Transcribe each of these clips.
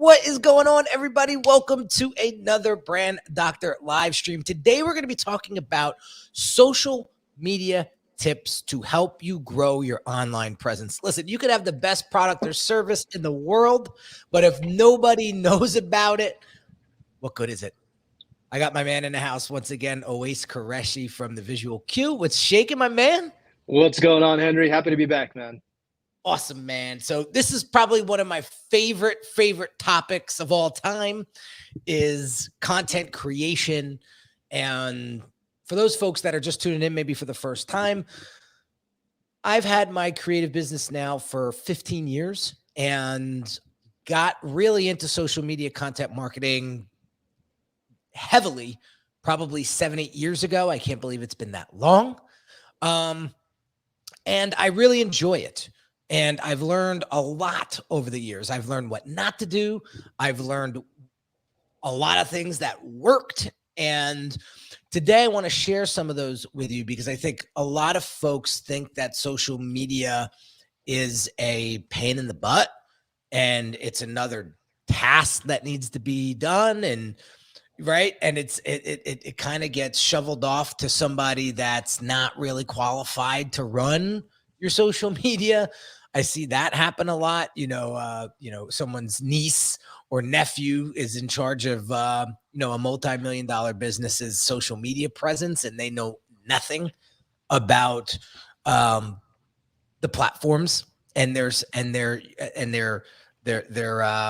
What is going on, everybody? Welcome to another Brand Doctor live stream. Today, we're going to be talking about social media tips to help you grow your online presence. Listen, you could have the best product or service in the world, but if nobody knows about it, what good is it? I got my man in the house once again, Owais Qureshi from the Visual Q. What's shaking, my man? What's going on, Henry? Happy to be back, man. Awesome, man. So this is probably one of my favorite topics of all time is content creation. And for those folks that are just tuning in, maybe for the first time, I've had my creative business now for 15 years and got really into social media content marketing heavily, probably 7-8 years ago. I can't believe it's been that long. And I really enjoy it. And I've learned a lot over the years. I've learned what not to do. I've learned a lot of things that worked. And today I want to share some of those with you because I think a lot of folks think that social media is a pain in the butt and it's another task that needs to be done. And right. And it kind of gets shoveled off to somebody that's not really qualified to run your social media. I see that happen a lot. Someone's niece or nephew is in charge of, a multi-million-dollar business's social media presence, and they know nothing about the platforms and their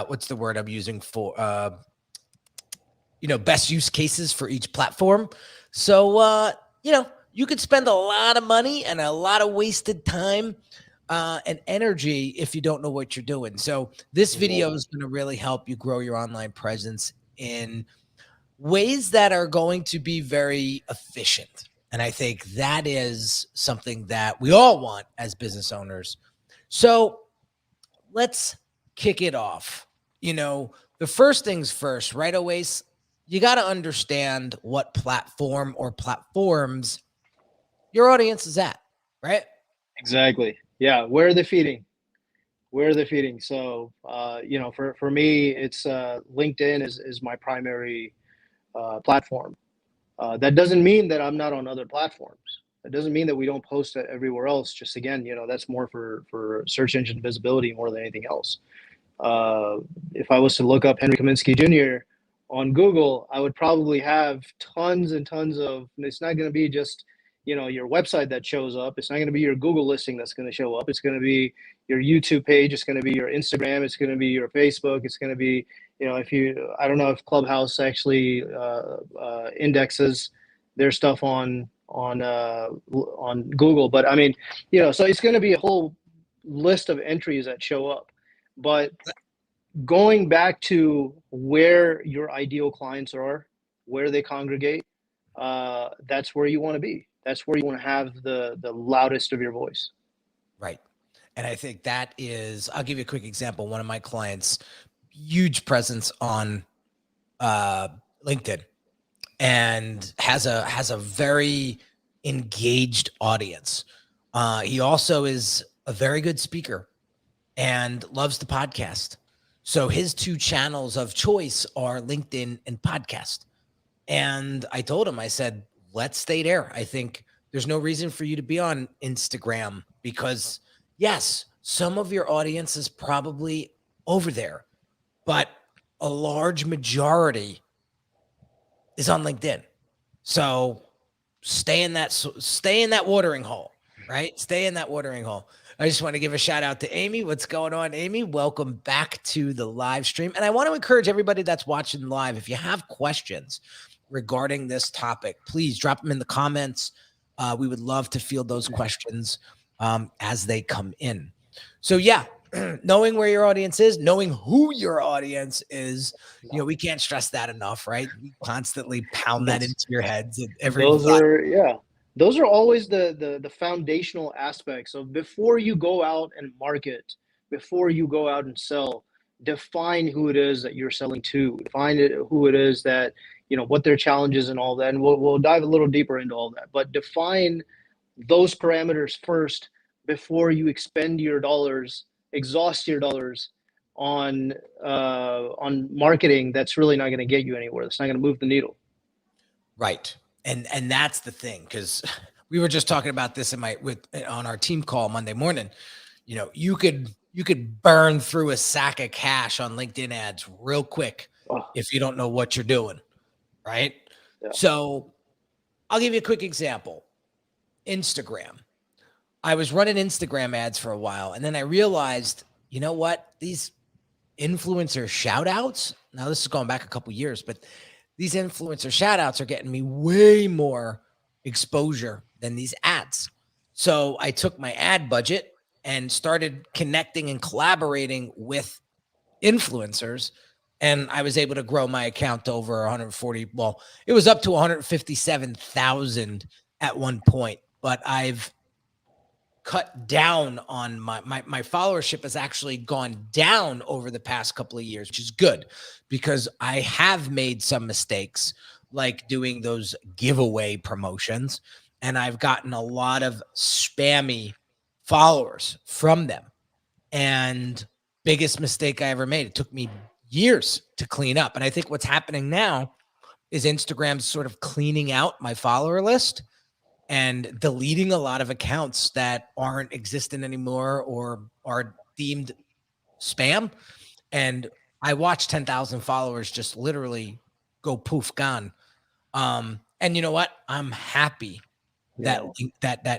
what's the word I'm using for, best use cases for each platform. So, you could spend a lot of money and a lot of wasted time and energy if you don't know what you're doing. So this video is going to really help you grow your online presence in ways that are going to be very efficient. And I think that is something that we all want as business owners. So let's kick it off. The first things first, right, Always, you got to understand what platform or platforms your audience is at, right? Exactly. Yeah. Where are they feeding? So, for me, it's LinkedIn is my primary platform. That doesn't mean that I'm not on other platforms. That doesn't mean that we don't post it everywhere else. Just again, that's more for search engine visibility more than anything else. If I was to look up Henry Kaminski Jr. on Google, I would probably have tons and tons of, and it's not going to be just, your website that shows up. It's not going to be your Google listing that's going to show up. It's going to be your YouTube page. It's going to be your Instagram. It's going to be your Facebook. It's going to be, I don't know if Clubhouse actually indexes their stuff on Google, but I mean, so it's going to be a whole list of entries that show up. But going back to where your ideal clients are, where they congregate, that's where you want to be. That's where you want to have the loudest of your voice. Right. And I think that is, I'll give you a quick example. One of my clients, huge presence on LinkedIn and has a very engaged audience. He also is a very good speaker and loves the podcast. So his two channels of choice are LinkedIn and podcast. And I told him, I said, let's stay there. I think there's no reason for you to be on Instagram because yes, some of your audience is probably over there, but a large majority is on LinkedIn. So stay in that watering hole, right? Stay in that watering hole. I just want to give a shout out to Amy. What's going on, Amy? Welcome back to the live stream. And I want to encourage everybody that's watching live, if you have questions regarding this topic, please drop them in the comments. We would love to field those questions as they come in. So yeah, knowing where your audience is, knowing who your audience is, we can't stress that enough, right? We constantly pound that into your heads. Those are always the foundational aspects of before you go out and market, before you go out and sell, define who it is that you're selling to, who it is that, what their challenges and all that. And we'll dive a little deeper into all that, but define those parameters first before you expend your dollars, exhaust your dollars on marketing that's really not going to get you anywhere. That's not going to move the needle. Right. And that's the thing, because we were just talking about this on our team call Monday morning. You know, you could burn through a sack of cash on LinkedIn ads real quick if you don't know what you're doing. Right. Yeah. So I'll give you a quick example. Instagram. I was running Instagram ads for a while, and then I realized, you know what? These influencer shout outs, now this is going back a couple years, but these influencer shout outs are getting me way more exposure than these ads. So I took my ad budget and started connecting and collaborating with influencers, and I was able to grow my account to over 140. Well, it was up to 157,000 at one point, but I've cut down on my followership has actually gone down over the past couple of years, which is good because I have made some mistakes like doing those giveaway promotions, and I've gotten a lot of spammy followers from them. And biggest mistake I ever made. It took me years to clean up. And I think what's happening now is Instagram's sort of cleaning out my follower list and deleting a lot of accounts that aren't existent anymore or are deemed spam. And I watched 10,000 followers just literally go poof, gone. And you know what? I'm happy that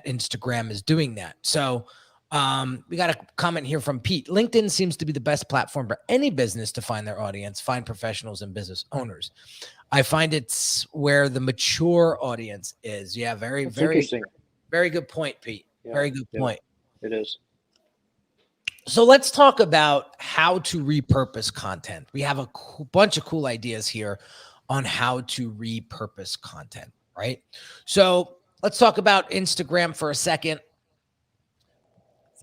Instagram is doing that. So we got a comment here from Pete. LinkedIn seems to be the best platform for any business to find their audience, find professionals and business owners. I find it's where the mature audience is. Yeah, very good point, Pete. Yeah, very good point. It is. So let's talk about how to repurpose content. We have a bunch of cool ideas here on how to repurpose content, right? So let's talk about Instagram for a second.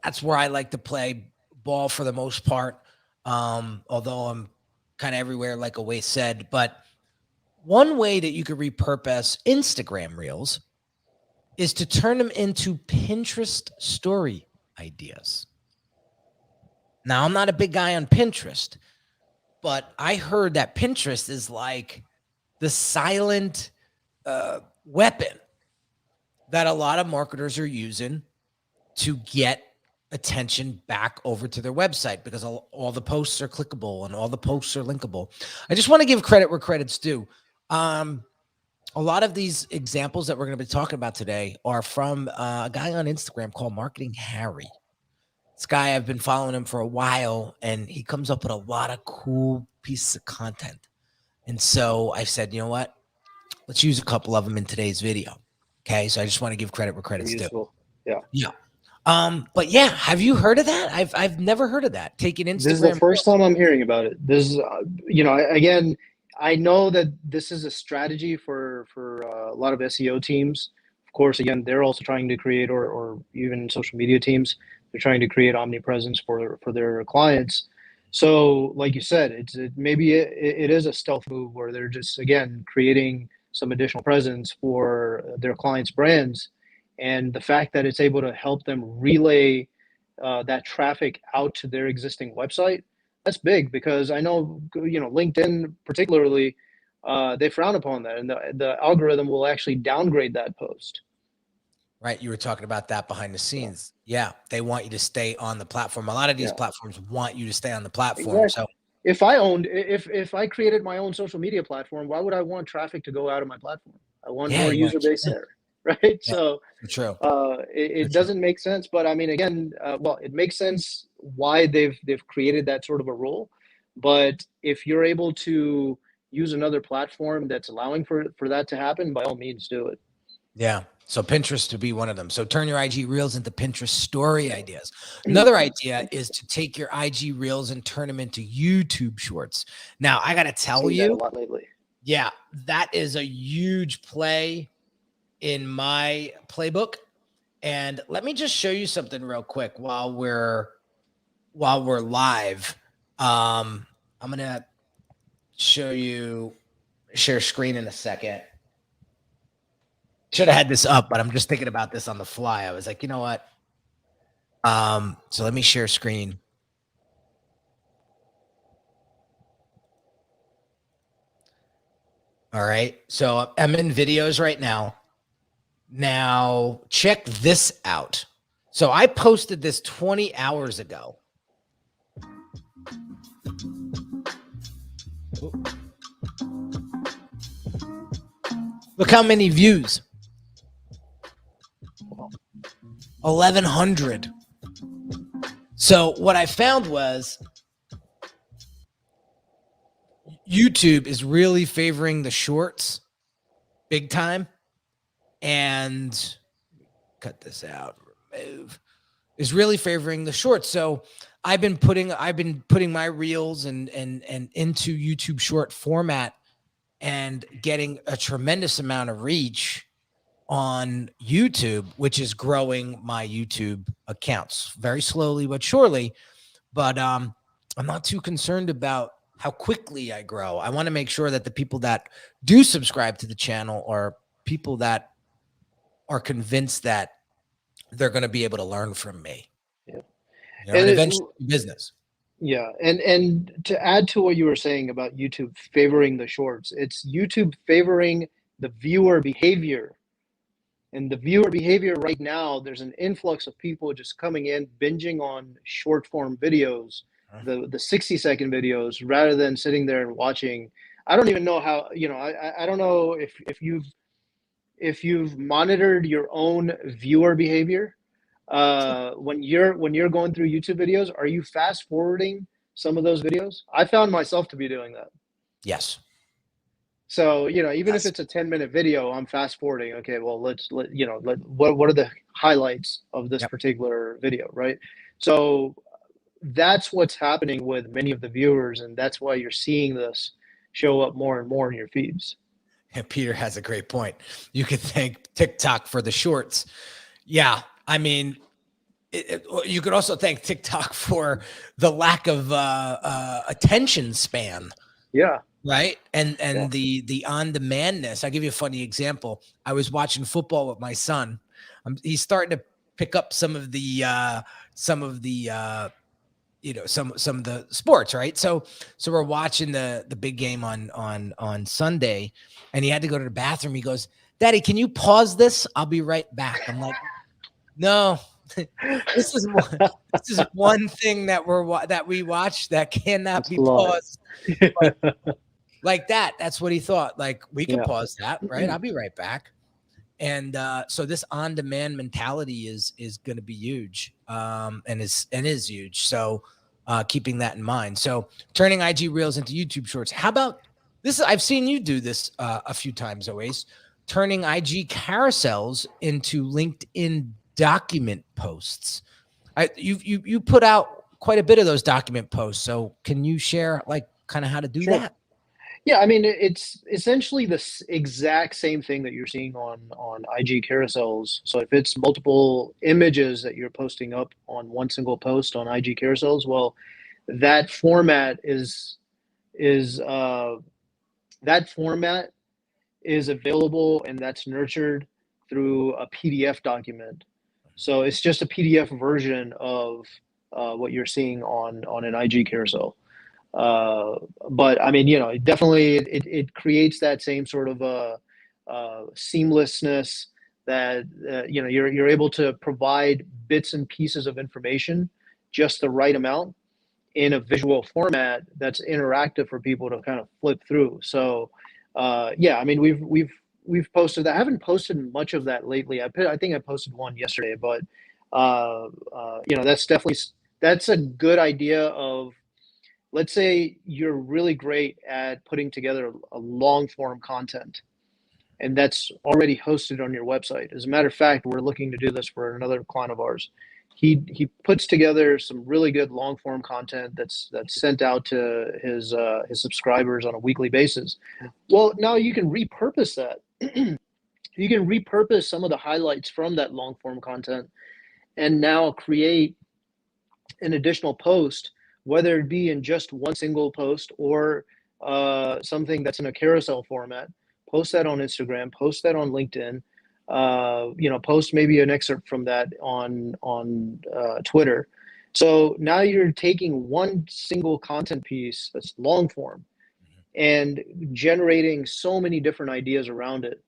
That's where I like to play ball for the most part, although I'm kind of everywhere, like Awais said. But one way that you could repurpose Instagram Reels is to turn them into Pinterest story ideas. Now, I'm not a big guy on Pinterest, but I heard that Pinterest is like the silent weapon that a lot of marketers are using to get attention back over to their website because all the posts are clickable and all the posts are linkable. I just want to give credit where credit's due. A lot of these examples that we're going to be talking about today are from a guy on Instagram called Marketing Harry. This guy, I've been following him for a while, and he comes up with a lot of cool pieces of content. And so I said, you know what? Let's use a couple of them in today's video. Okay. So I just want to give credit where credit's due. Yeah. Yeah. But yeah, have you heard of that? I've never heard of that. Taking Instagram. This is the first time I'm hearing about it. This is, again, I know that this is a strategy for a lot of SEO teams. Of course, again, they're also trying to create, or even social media teams, they're trying to create omnipresence for their clients. So, like you said, maybe it is a stealth move where they're just, again, creating some additional presence for their clients' brands. And the fact that it's able to help them relay that traffic out to their existing website, that's big, because I know, LinkedIn particularly, they frown upon that, and the algorithm will actually downgrade that post. Right. You were talking about that behind the scenes. Yeah. They want you to stay on the platform. A lot of these platforms want you to stay on the platform. Exactly. So if I created my own social media platform, why would I want traffic to go out of my platform? I want more user base there. Right. Yeah, so true. It doesn't make sense, but I mean, again, it makes sense why they've created that sort of a rule. But if you're able to use another platform that's allowing for that to happen, by all means, do it. Yeah. So Pinterest to be one of them. So turn your IG Reels into Pinterest story ideas. Another idea is to take your IG Reels and turn them into YouTube Shorts. Now, I got to tell you, a lot lately. Yeah, that is a huge play in my playbook. And let me just show you something real quick while we're live. I'm going to share screen in a second. Should have had this up, but I'm just thinking about this on the fly. I was like, you know what? So let me share screen. All right. So I'm in videos right now. Now check this out. So I posted this 20 hours ago. Look how many views. 1,100. So what I found was YouTube is really favoring the shorts big time. And cut this out, remove, is really favoring the shorts. So I've been putting my reels and into YouTube short format and getting a tremendous amount of reach on YouTube, which is growing my YouTube accounts very slowly but surely. But I'm not too concerned about how quickly I grow. I want to make sure that the people that do subscribe to the channel are people that are convinced that they're going to be able to learn from me. Yeah. And eventually business. Yeah. And to add to what you were saying about YouTube favoring the shorts, it's YouTube favoring the viewer behavior. And the viewer behavior right now, there's an influx of people just coming in, binging on short form videos, the 60-second videos, rather than sitting there and watching. I don't even know how, I don't know if you've monitored your own viewer behavior. When you're going through YouTube videos, are you fast forwarding some of those videos? I found myself to be doing that. Yes. So, even if it's a 10-minute video, I'm fast forwarding. Okay, well, what are the highlights of this particular video, right? So that's what's happening with many of the viewers, and that's why you're seeing this show up more and more in your feeds. And Peter has a great point. You could thank TikTok for the shorts. Yeah, I mean, you could also thank TikTok for the lack of attention span. Yeah. Right. And the on-demandness. I'll give you a funny example. I was watching football with my son. He's starting to pick up some of the some of the sports, right? So we're watching the big game on Sunday, and he had to go to the bathroom. He goes, "Daddy, can you pause this? I'll be right back." I'm like, "No, this is one thing that we watch that cannot be paused." Like that. That's what he thought. Like, we can pause that, right? I'll be right back. And so this on-demand mentality is going to be huge, and is huge. So keeping that in mind. So turning IG Reels into YouTube Shorts. How about this? I've seen you do this a few times, always turning IG carousels into LinkedIn document posts. You put out quite a bit of those document posts. So can you share like kind of how to do that? Yeah, I mean, it's essentially the exact same thing that you're seeing on IG carousels. So if it's multiple images that you're posting up on one single post on IG carousels, well, that format is available, and that's nurtured through a PDF document. So it's just a PDF version of what you're seeing on an IG carousel. But I mean, definitely it creates that same sort of seamlessness that you're able to provide bits and pieces of information, just the right amount, in a visual format that's interactive for people to kind of flip through. So yeah, I mean, we've posted that. I haven't posted much of that lately. I think I posted one yesterday, but that's a good idea of, let's say you're really great at putting together a long form content, and that's already hosted on your website. As a matter of fact, we're looking to do this for another client of ours. He puts together some really good long form content that's sent out to his subscribers on a weekly basis. Well, now you can repurpose that. You can repurpose some of the highlights from that long form content and now create an additional post, whether it be in just one single post or something that's in a carousel format. Post that on Instagram, post that on LinkedIn, post maybe an excerpt from that on Twitter. So now you're taking one single content piece that's long form, and generating so many different ideas around it.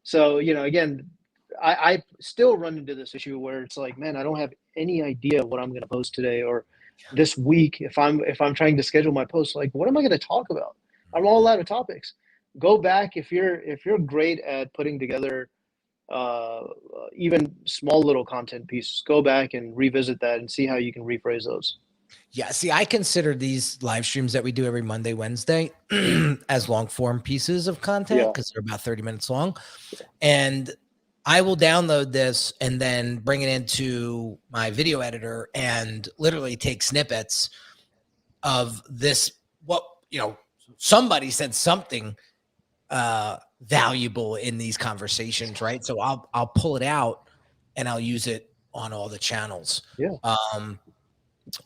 So, again, I still run into this issue where it's like, man, I don't have any idea what I'm going to post today or this week. If I'm trying to schedule my post, like, what am I going to talk about? I'm all out of topics. Go back if you're great at putting together uh, even small little content pieces. Go back and revisit that and see how you can rephrase those. Yeah, see, I consider these live streams that we do every Monday, Wednesday as long form pieces of content Yeah, because they're about 30 minutes long. And I will download this and then bring it into my video editor and literally take snippets of this. What, somebody said something valuable in these conversations, right? So I'll pull it out and I'll use it on all the channels. yeah,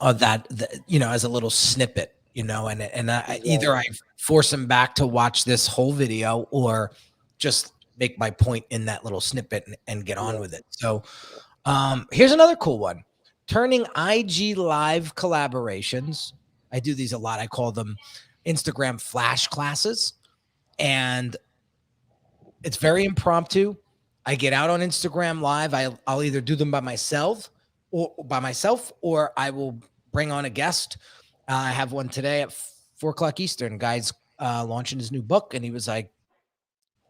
Of that, as a little snippet, and exactly. either I force them back to watch this whole video or just make my point in that little snippet and get on with it. So here's another cool one. Turning IG live collaborations. I do these a lot. I call them Instagram flash classes. And it's very impromptu. I get out on Instagram live. I'll either do them by myself or I will bring on a guest. I have one today at 4:00 Eastern. Guy's launching his new book, and he was like,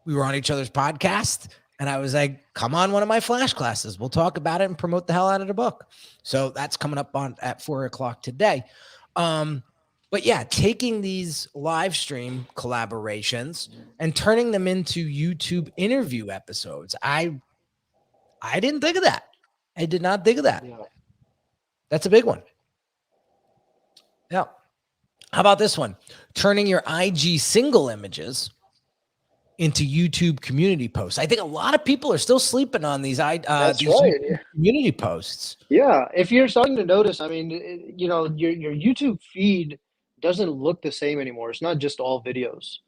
we were on each other's podcast, and I was like, come on one of my flash classes. We'll talk about it and promote the hell out of the book. So that's coming up at 4:00 today. But yeah, taking these live stream collaborations and turning them into YouTube interview episodes. I didn't think of that. I did not think of that. Yeah. That's a big one. Yeah. How about this one? Turning your IG single images into YouTube community posts. I think a lot of people are still sleeping on these That's these right. YouTube community posts. Yeah, if you're starting to notice, I mean, your YouTube feed doesn't look the same anymore. It's not just all videos.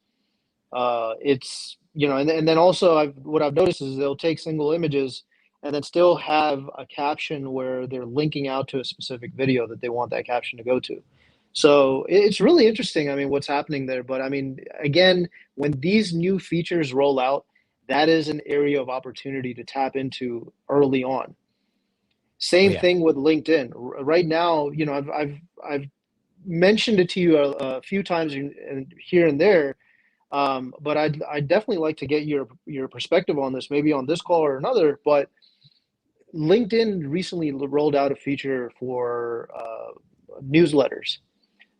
It's and then also what I've noticed is they'll take single images and then still have a caption where they're linking out to a specific video that they want that caption to go to. So it's really interesting. I mean, what's happening there? But I mean, again, when these new features roll out, that is an area of opportunity to tap into early on. Same thing with LinkedIn. Right now, I've mentioned it to you a few times here and there, but I'd definitely like to get your perspective on this, maybe on this call or another. But LinkedIn recently rolled out a feature for newsletters.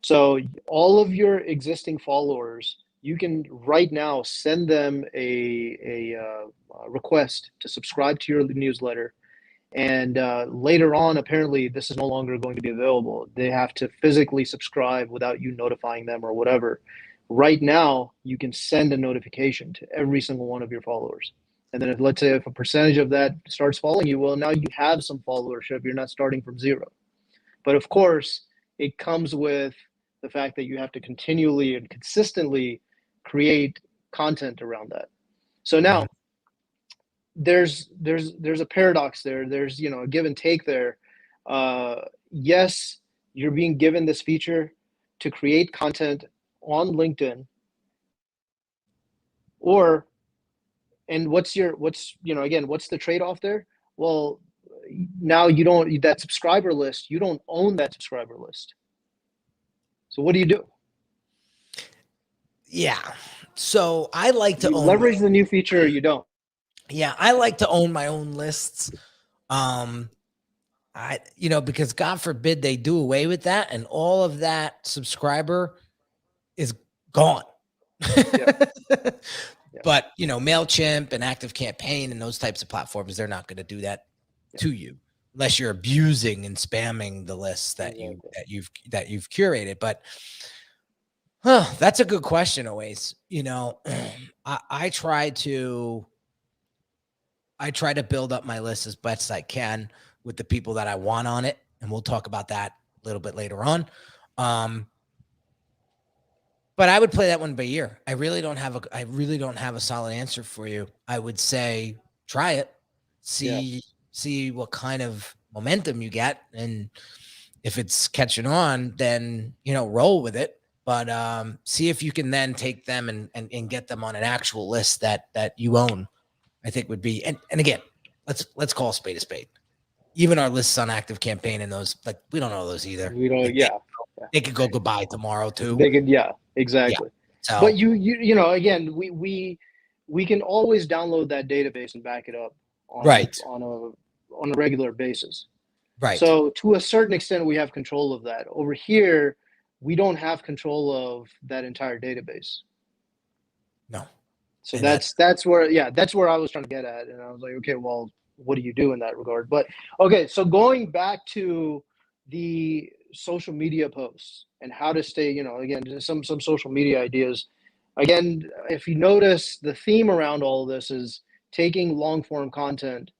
So all of your existing followers, you can right now send them a request to subscribe to your newsletter. And later on, apparently, this is no longer going to be available. They have to physically subscribe without you notifying them or whatever. Right now, you can send a notification to every single one of your followers. And then let's say if a percentage of that starts following you, well, now you have some followership. You're not starting from zero. But of course, it comes with the fact that you have to continually and consistently create content around that. So now, there's a paradox there. There's a give and take there. Yes, you're being given this feature to create content on LinkedIn, and what's the trade-off there? Well, now you don't that subscriber list. You don't own that subscriber list. So what do you do? Yeah. So I like to leverage the new feature or you don't. Yeah, I like to own my own lists. Because God forbid they do away with that and all of that subscriber is gone. Yeah. But MailChimp and ActiveCampaign and those types of platforms, they're not going to do that to you unless you're abusing and spamming the lists that you've curated. But that's a good question always. I try to build up my list as best I can with the people that I want on it. And we'll talk about that a little bit later on. But I would play that one by ear. I really don't have a solid answer for you. I would say try it, see what kind of momentum you get. And if it's catching on, then, roll with it. but see if you can then take them and get them on an actual list that you own. I think would be, and again, let's call a spade. Even our lists on Active Campaign and those, like, we don't know those either. We don't, Like, yeah. they could go goodbye tomorrow too. They could, yeah, Yeah. exactly. So, But you know, again, we can always download that database and back it up on right, on a regular basis. right. So to a certain extent, we have control of that. Over here, we don't have control of that entire database. No. So And that's where, yeah, that's where I was trying to get at. And I was like, okay, well, what do you do in that regard? But okay, so going back to the social media posts and how to stay, you know, again, just some social media ideas. Again, if you notice, the theme around all of this is taking long form content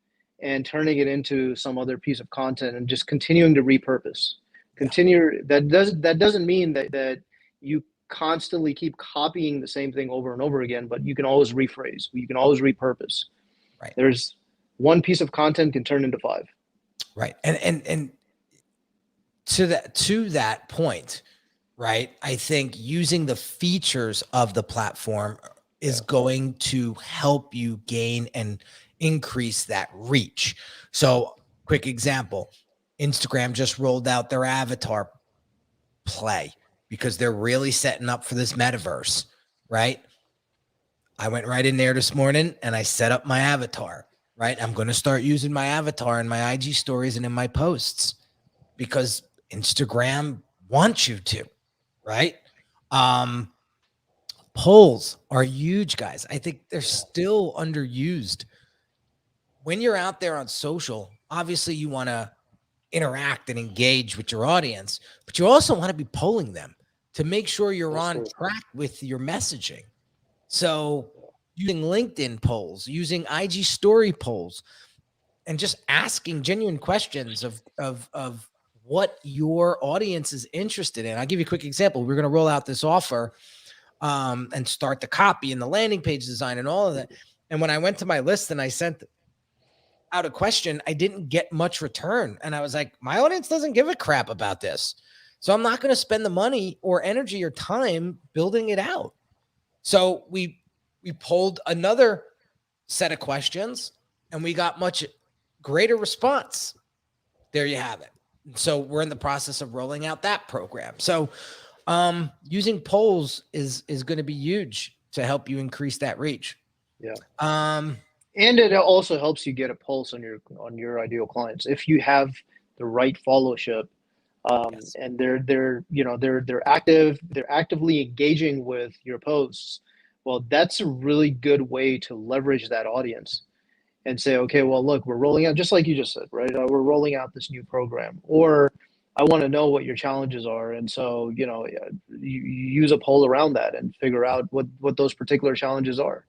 and turning it into some other piece of content and just continuing to repurpose. Continue. That doesn't mean that you constantly keep copying the same thing over and over again, but you can always rephrase, you can always repurpose. right. There's one piece of content can turn into 5. Right. And to that point, right? I think using the features of the platform is going to help you gain and increase that reach. So, quick example, Instagram just rolled out their avatar play because they're really setting up for this metaverse, right? I went right in there this morning and I set up my avatar, right? I'm going to start using my avatar in my IG stories and in my posts because Instagram wants you to, right? Polls are huge, guys. I think they're still underused. When you're out there on social, obviously you want to interact and engage with your audience, but you also want to be polling them to make sure you're on track with your messaging. So using LinkedIn polls, using IG story polls, and just asking genuine questions of what your audience is interested in. I'll give you a quick example. We're going to roll out this offer and start the copy and the landing page design and all of that. And when I went to my list and I sent out a question, I didn't get much return. And I was like, my audience doesn't give a crap about this. So I'm not going to spend the money or energy or time building it out. So we polled another set of questions and we got much greater response. There you have it. So we're in the process of rolling out that program. So using polls is going to be huge to help you increase that reach. Yeah. And it also helps you get a pulse on your ideal clients if you have the right followership, yes. And they're actively engaging with your posts. Well, that's a really good way to leverage that audience and say, okay, well, look, we're rolling out, just like you just said, right? We're rolling out this new program, or I want to know what your challenges are. And so, you use a poll around that and figure out what those particular challenges are.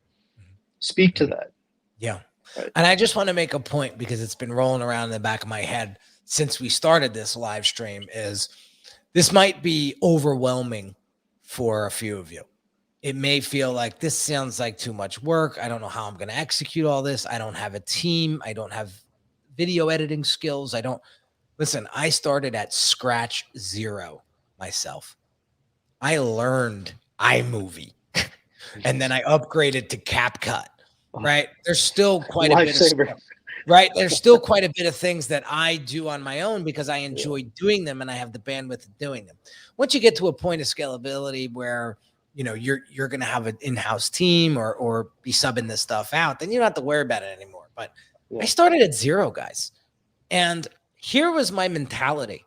Speak to that. Yeah. Right. And I just want to make a point because it's been rolling around in the back of my head since we started this live stream is this might be overwhelming for a few of you. It may feel like this sounds like too much work. I don't know how I'm going to execute all this. I don't have a team. I don't have video editing skills. Listen, I started at scratch zero myself. I learned iMovie and then I upgraded to CapCut, right? There's still quite a bit of stuff, right? There's still quite a bit of things that I do on my own because I enjoy doing them and I have the bandwidth of doing them. Once you get to a point of scalability where you're going to have an in-house team or be subbing this stuff out, then you don't have to worry about it anymore. But I started at zero, guys. And here was my mentality.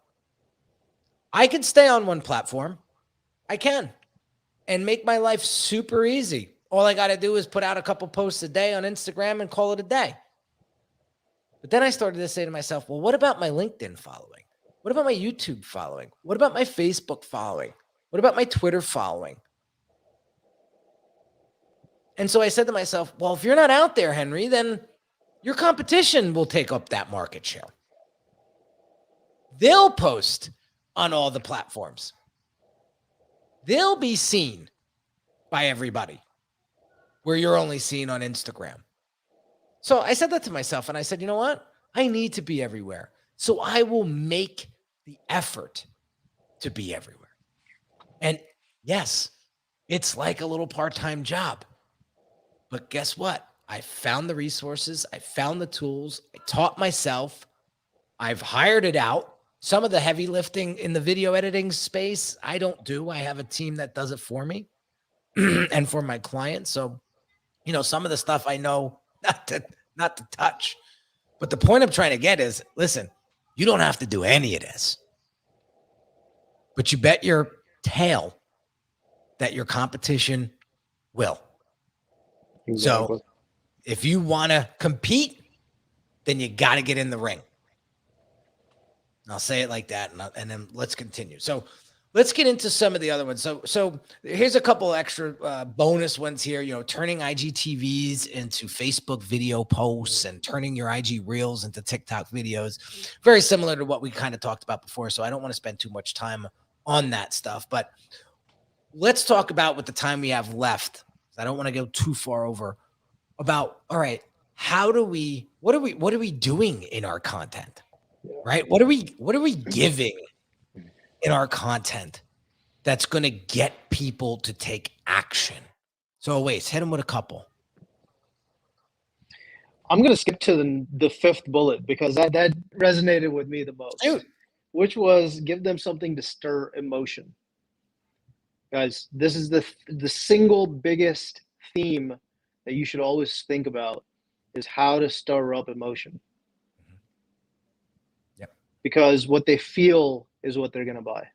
I can stay on one platform. I can. And make my life super easy. All I got to do is put out a couple posts a day on Instagram and call it a day. But then I started to say to myself, well, what about my LinkedIn following? What about my YouTube following? What about my Facebook following? What about my Twitter following? And so I said to myself, well, if you're not out there, Henry, then your competition will take up that market share. They'll post on all the platforms. They'll be seen by everybody where you're only seen on Instagram. So I said that to myself and I said, you know what? I need to be everywhere. So I will make the effort to be everywhere. And Yes, it's like a little part-time job. But guess what? I found the resources, I found the tools, I taught myself, I've hired it out. Some of the heavy lifting in the video editing space, I don't do. I have a team that does it for me and for my clients. So, you know, some of the stuff I know not to touch. But the point I'm trying to get is, listen, you don't have to do any of this. But you bet your tail that your competition will. Exactly. So if you want to compete, then you got to get in the ring. And I'll say it like that, and then let's continue. So let's get into some of the other ones. So here's a couple extra bonus ones here. You know, turning IGTVs into Facebook video posts and turning your IG Reels into TikTok videos. Very similar to what we kind of talked about before. So I don't want to spend too much time on that stuff. But let's talk about, with the time we have left, I don't want to go too far over, about, all right, what are we doing in our content? Right? What are we giving in our content that's going to get people to take action? So wait, hit them with a couple. I'm going to skip to the fifth bullet because that resonated with me the most. Dude. Which was give them something to stir emotion. Guys, this is the single biggest theme that you should always think about, is how to stir up emotion. Yep. Because what they feel is what they're going to buy.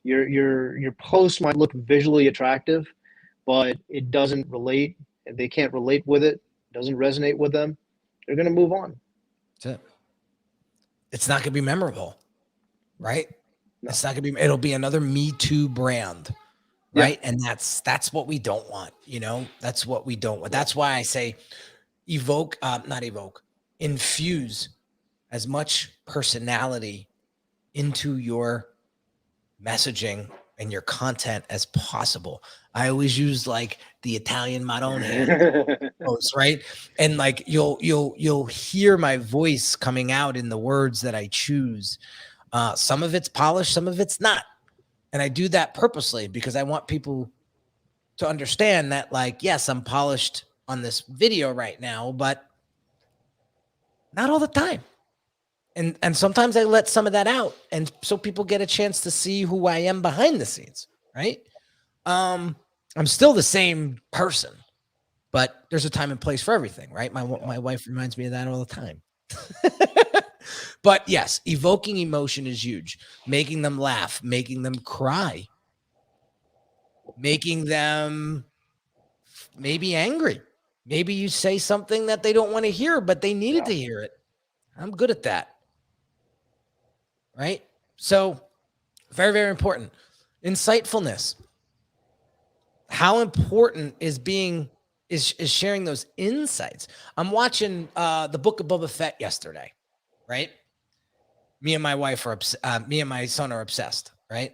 Your post might look visually attractive, but it doesn't relate. If they can't relate with it, doesn't resonate with them, they're going to move on. That's it. It's not going to be memorable, right? No. It's not going to be. It'll be another Me Too brand, right? Yeah. And that's what we don't want. You know, that's what we don't want. That's why I say infuse as much personality into your messaging and your content as possible. I always use like the Italian Marone post, right? And like you'll hear my voice coming out in the words that I choose. Some of it's polished, some of it's not. And I do that purposely because I want people to understand that, like, yes, I'm polished on this video right now, but not all the time. And sometimes I let some of that out, and so people get a chance to see who I am behind the scenes, right? I'm still the same person, but there's a time and place for everything, right? My wife reminds me of that all the time. But yes, evoking emotion is huge. Making them laugh, making them cry, making them maybe angry. Maybe you say something that they don't want to hear, but they needed to hear it. I'm good at that. Right? So very, very important. Insightfulness. How important is sharing those insights? I'm watching the Book of Boba Fett yesterday, right? Me and my wife me and my son are obsessed, right?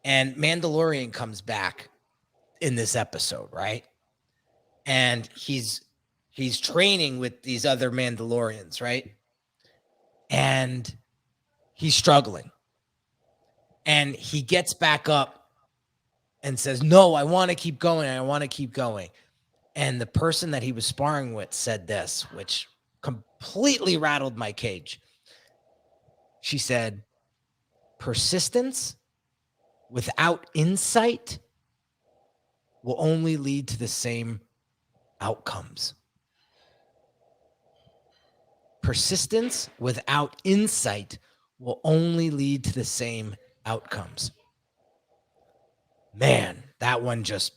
And Mandalorian comes back in this episode, right? And he's training with these other Mandalorians, right? And he's struggling. And he gets back up and says, no, I want to keep going. I want to keep going. And the person that he was sparring with said this, which completely rattled my cage. She said, persistence without insight will only lead to the same outcomes. Persistence without insight will only lead to the same outcomes. Man, that one just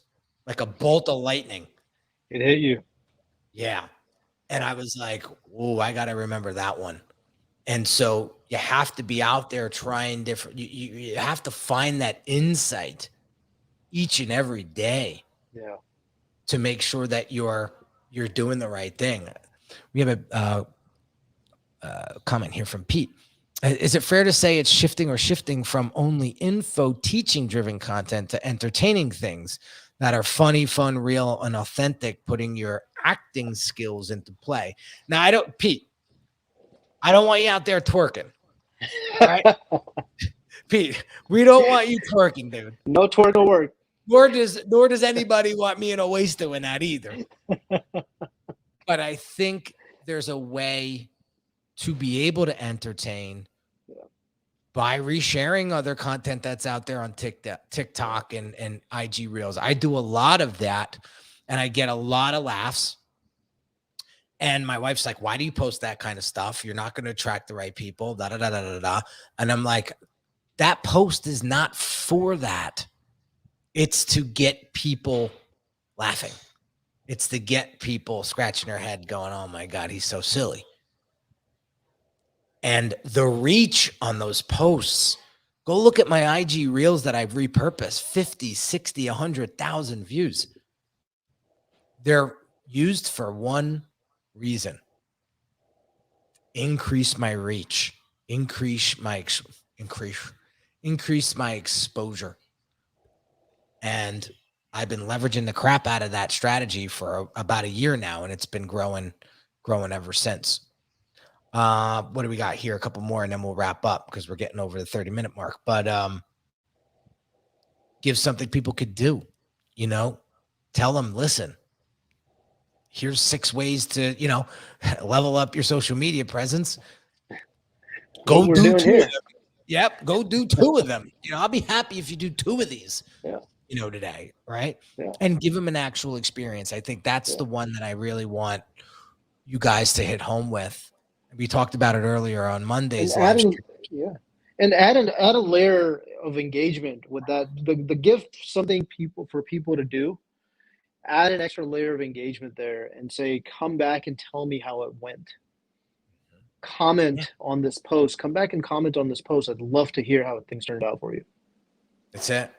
like a bolt of lightning. It hit you. Yeah. And I was like, oh, I got to remember that one. And so you have to be out there trying different, you have to find that insight each and every day. Yeah. To make sure that you're doing the right thing. We have a comment here from Pete. Is it fair to say it's shifting from only info teaching driven content to entertaining things that are funny, fun, real, and authentic, putting your acting skills into play? Now, Pete, I don't want you out there twerking. All right? Pete, we don't want you twerking, dude. No twerk, no work. Nor does anybody want me and Oasis doing that either. But I think there's a way to be able to entertain by resharing other content that's out there on TikTok and IG Reels. I do a lot of that, and I get a lot of laughs. And my wife's like, "Why do you post that kind of stuff? You're not going to attract the right people." Da da da da da da. And I'm like, that post is not for that. It's to get people laughing. It's to get people scratching their head going, "Oh my God, he's so silly." And the reach on those posts, go look at my IG Reels that I've repurposed, 50, 60, 100,000 views. They're used for one reason: increase my reach, increase my exposure. And I've been leveraging the crap out of that strategy for about a year now, and it's been growing ever since. What do we got here? A couple more, and then we'll wrap up because we're getting over the 30-minute mark. But give something people could do. Tell them, listen, here's 6 ways to level up your social media presence. Go do 2 of them. Yep, go do 2 of them. I'll be happy if you do 2 of these. Yeah. Today, right? Yeah. And give them an actual experience. I think that's the one that I really want you guys to hit home with. We talked about it earlier on Monday's live stream. And add a layer of engagement with that. The gift something for people to do. Add an extra layer of engagement there and say, come back and tell me how it went. Comment on this post. Come back and comment on this post. I'd love to hear how things turned out for you. That's it.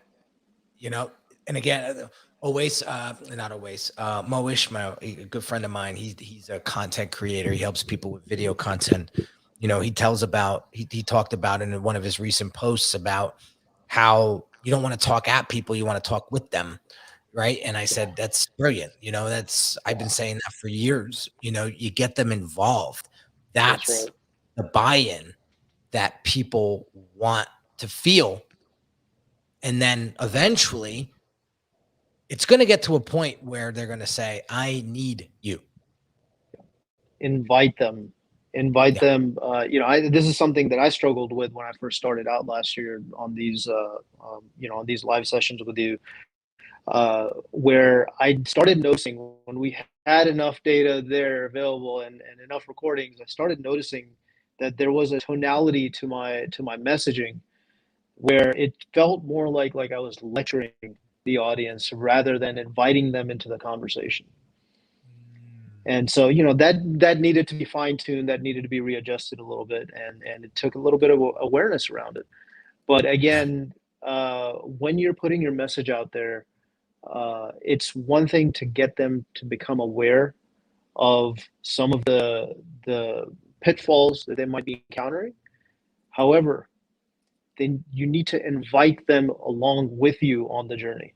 And again, Mo Ishmael, a good friend of mine, he's a content creator. He helps people with video content. He talked about in one of his recent posts about how you don't want to talk at people, you want to talk with them. Right. And I said, that's brilliant. I've been saying that for years. You get them involved. That's the buy-in that people want to feel. And then eventually it's going to get to a point where they're going to say, I need you. Invite them. This is something that I struggled with when I first started out last year on these, on these live sessions with you, where I started noticing when we had enough data there available and enough recordings, I started noticing that there was a tonality to my messaging where it felt more like I was lecturing the audience rather than inviting them into the conversation. And so, that needed to be fine-tuned, that needed to be readjusted a little bit, and it took a little bit of awareness around it. But again, when you're putting your message out there, it's one thing to get them to become aware of some of the pitfalls that they might be encountering. However, then you need to invite them along with you on the journey.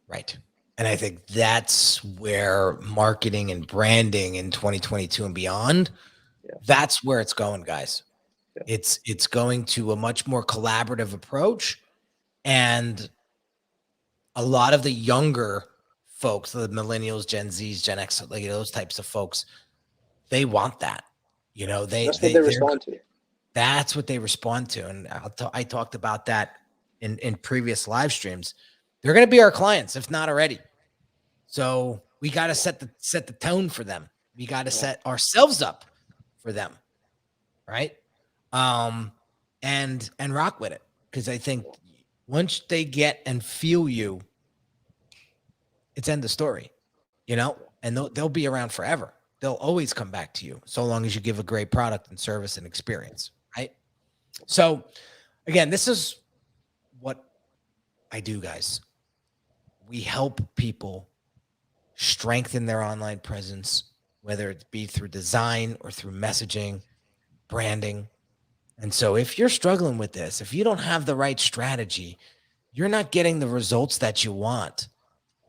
Right. And I think that's where marketing and branding in 2022 and beyond, that's where it's going, guys. Yeah. It's going to a much more collaborative approach. And a lot of the younger folks, the millennials, Gen Zs, Gen X, like those types of folks, they want that. That's what they respond to. That's what they respond to. And I talked about that in previous live streams. They're going to be our clients, if not already. So we got to set the tone for them. We got to set ourselves up for them. Right. And rock with it. Because I think once they get and feel you, it's end of story, and they'll be around forever. They'll always come back to you so long as you give a great product and service and experience. Right. So again, this is what I do, guys. We help people strengthen their online presence, whether it be through design or through messaging, branding. And so if you're struggling with this, if you don't have the right strategy, you're not getting the results that you want.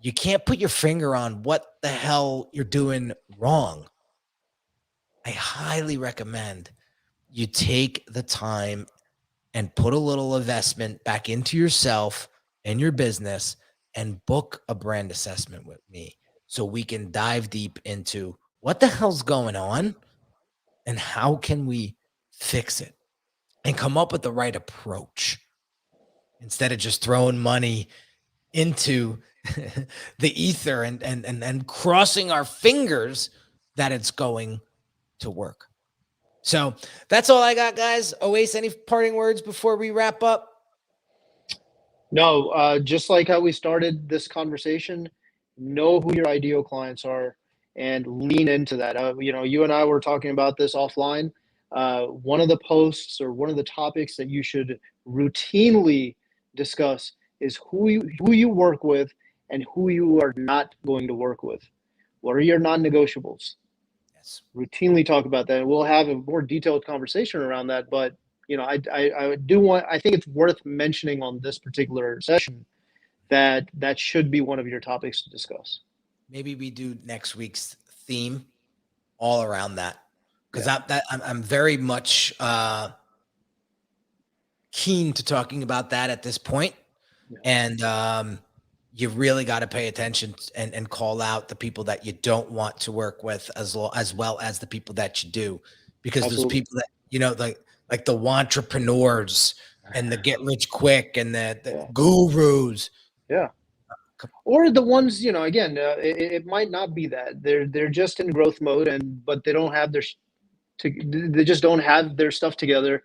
You can't put your finger on what the hell you're doing wrong. I highly recommend you take the time and put a little investment back into yourself and your business and book a brand assessment with me so we can dive deep into what the hell's going on and how can we fix it and come up with the right approach instead of just throwing money into the ether and crossing our fingers that it's going to work. So that's all I got, guys. Oasis, any parting words before we wrap up? No, just like how we started this conversation, know who your ideal clients are and lean into that. You and I were talking about this offline. One of the posts or one of the topics that you should routinely discuss is who you work with and who you are not going to work with. What are your non-negotiables? Yes. Routinely talk about that. And we'll have a more detailed conversation around that. But I think it's worth mentioning on this particular session that should be one of your topics to discuss. Maybe we do next week's theme all around that, because I'm very much keen to talking about that at this point. Yeah. And you really got to pay attention and call out the people that you don't want to work with as well as the people that you do, because Absolutely. Those people that, like the entrepreneurs and the get rich quick and the gurus. Yeah. Or the ones, again, it might not be that they're just in growth mode but they don't have they just don't have their stuff together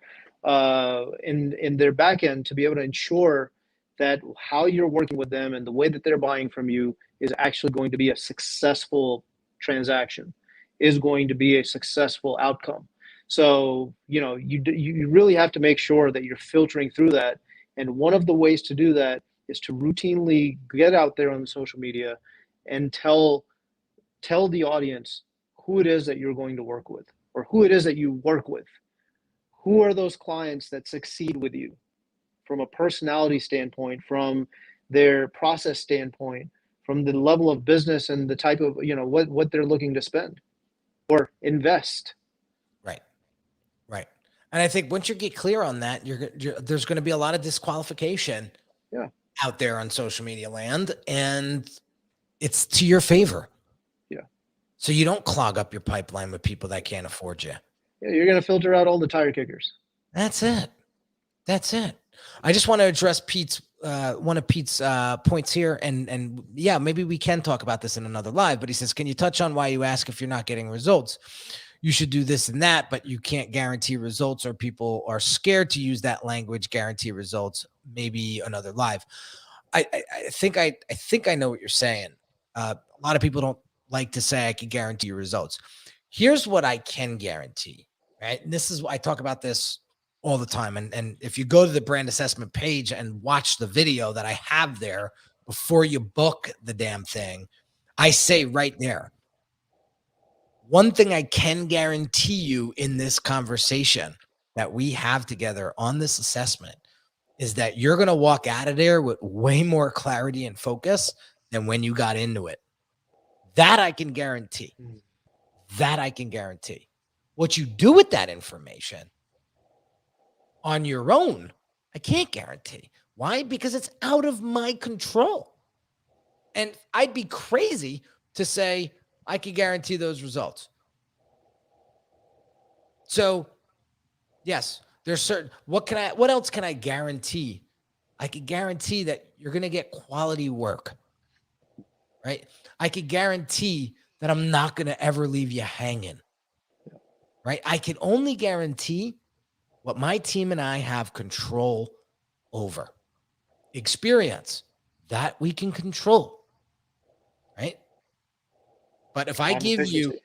in their back end to be able to ensure that how you're working with them and the way that they're buying from you is actually going to be a successful transaction, is going to be a successful outcome. So, you really have to make sure that you're filtering through that. And one of the ways to do that is to routinely get out there on the social media and tell the audience who it is that you're going to work with, or who it is that you work with. Who are those clients that succeed with you from a personality standpoint, from their process standpoint, from the level of business and the type of, what they're looking to spend or invest. Right. And I think once you get clear on that, there's going to be a lot of disqualification out there on social media land, and it's to your favor. Yeah. So you don't clog up your pipeline with people that can't afford you. Yeah, you're going to filter out all the tire kickers. That's it. I just want to address one of Pete's points here, and maybe we can talk about this in another live. But he says, "Can you touch on why you ask if you're not getting results? You should do this and that, but you can't guarantee results, or people are scared to use that language, guarantee results. Maybe another live." I think I know what you're saying. A lot of people don't like to say I can guarantee you results. Here's what I can guarantee, right? And this is I talk about this all the time. And if you go to the brand assessment page and watch the video that I have there before you book the damn thing, I say right there, one thing I can guarantee you in this conversation that we have together on this assessment is that you're going to walk out of there with way more clarity and focus than when you got into it. That I can guarantee. What you do with that information on your own, I can't guarantee. Why? Because it's out of my control. And I'd be crazy to say I could guarantee those results. So, yes, there's certain, what else can I guarantee? I could guarantee that you're going to get quality work, right? I could guarantee that I'm not going to ever leave you hanging, right? I can only guarantee what my team and I have control over. Experience, that we can control, right? But if I give you,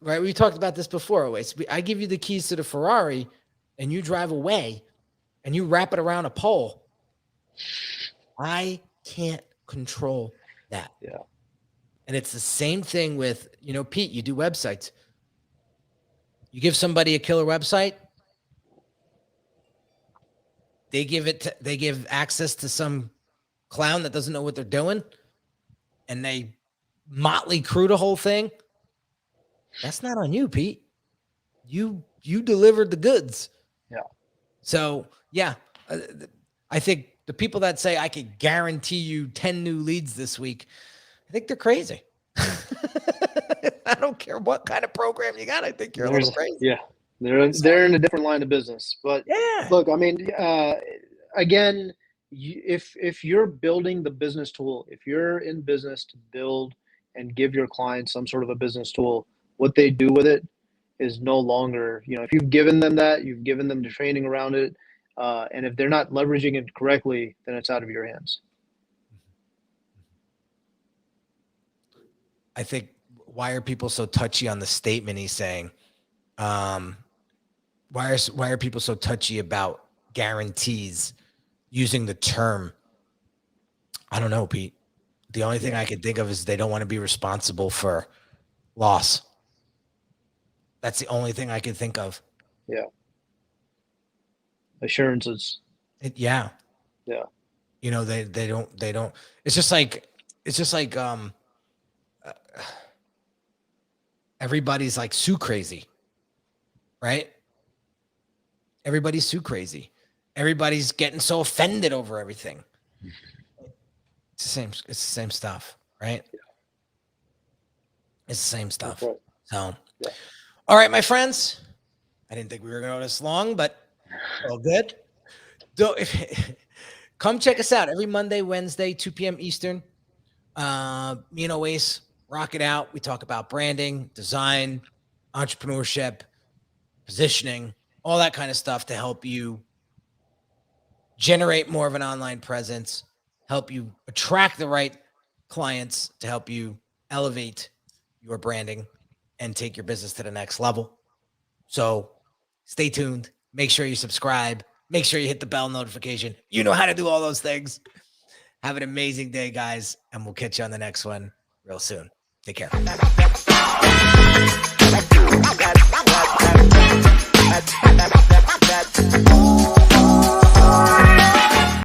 right, we talked about this before, always. I give you the keys to the Ferrari and you drive away and you wrap it around a pole, I can't control that. Yeah. And it's the same thing with, Pete, you do websites. You give somebody a killer website, they give access to some clown that doesn't know what they're doing, and they motley crew the whole thing. That's not on you, Pete. You delivered the goods. Yeah. So Yeah. I think the people that say I could guarantee you 10 new leads this week, I think they're crazy. I don't care what kind of program you got. I think you're a little crazy. Yeah, they're in a different line of business. But yeah, look, I mean, again, if you're building the business tool, if you're in business to build and give your clients some sort of a business tool, what they do with it is no longer, if you've given them that, you've given them the training around it, and if they're not leveraging it correctly, then it's out of your hands. I think, why are people so touchy on the statement he's saying? Why are people so touchy about guarantees, using the term? I don't know, Pete. The only thing I can think of is they don't want to be responsible for loss. That's the only thing I can think of. Yeah. Assurances. Yeah. Yeah. They don't. It's just like everybody's like sue crazy, right? Everybody's sue crazy. Everybody's getting so offended over everything. It's the same stuff, right? It's the same stuff. Right. So, yeah. All right, my friends. I didn't think we were going to go this long, but all good. Come check us out every Monday, Wednesday, 2 p.m. Eastern. Me and Oasis rock it out. We talk about branding, design, entrepreneurship, positioning, all that kind of stuff to help you generate more of an online presence, help you attract the right clients, to help you elevate your branding and take your business to the next level. So stay tuned. Make sure you subscribe. Make sure you hit the bell notification. You know how to do all those things. Have an amazing day, guys, and we'll catch you on the next one real soon. Take care.